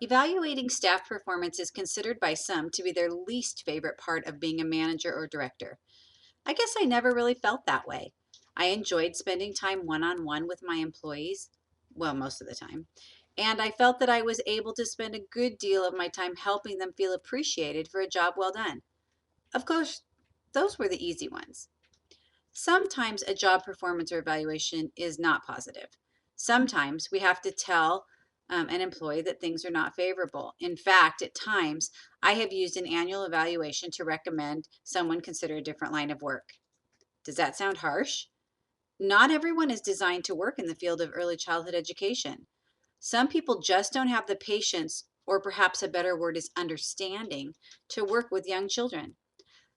Evaluating staff performance is considered by some to be their least favorite part of being a manager or director. I guess I never really felt that way. I enjoyed spending time one on one with my employees, well, most of the time, and I felt that I was able to spend a good deal of my time helping them feel appreciated for a job well done. Of course, those were the easy ones. Sometimes a job performance or evaluation is not positive. Sometimes we have to tell an employee that things are not favorable. In fact, at times, I have used an annual evaluation to recommend someone consider a different line of work. Does that sound harsh? Not everyone is designed to work in the field of early childhood education. Some people just don't have the patience, or perhaps a better word is understanding, to work with young children.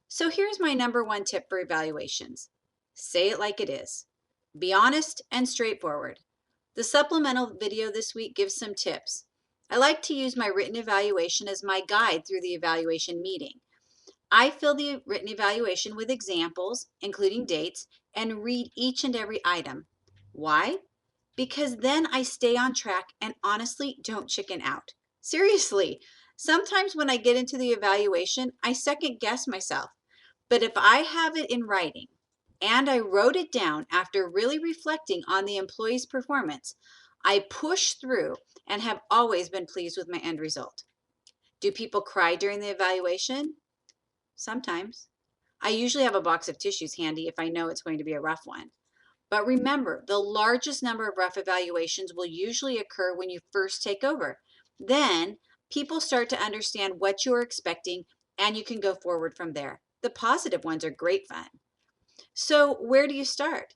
So here's my number one tip for evaluations. Say it like it is. Be honest and straightforward. The supplemental video this week gives some tips. I like to use my written evaluation as my guide through the evaluation meeting. I fill the written evaluation with examples, including dates, and read each and every item. Why? Because then I stay on track and honestly don't chicken out. Seriously, sometimes when I get into the evaluation, I second guess myself. But if I have it in writing and I wrote it down after really reflecting on the employee's performance, I push through and have always been pleased with my end result. Do people cry during the evaluation? Sometimes. I usually have a box of tissues handy if I know it's going to be a rough one. But remember, the largest number of rough evaluations will usually occur when you first take over. Then people start to understand what you're expecting and you can go forward from there. The positive ones are great fun. So, where do you start?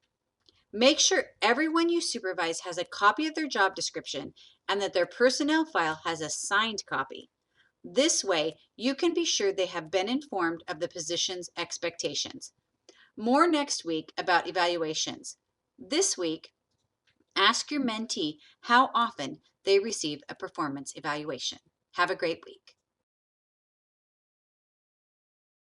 Make sure everyone you supervise has a copy of their job description and that their personnel file has a signed copy. This way, you can be sure they have been informed of the position's expectations. More next week about evaluations. This week, ask your mentee how often they receive a performance evaluation. Have a great week.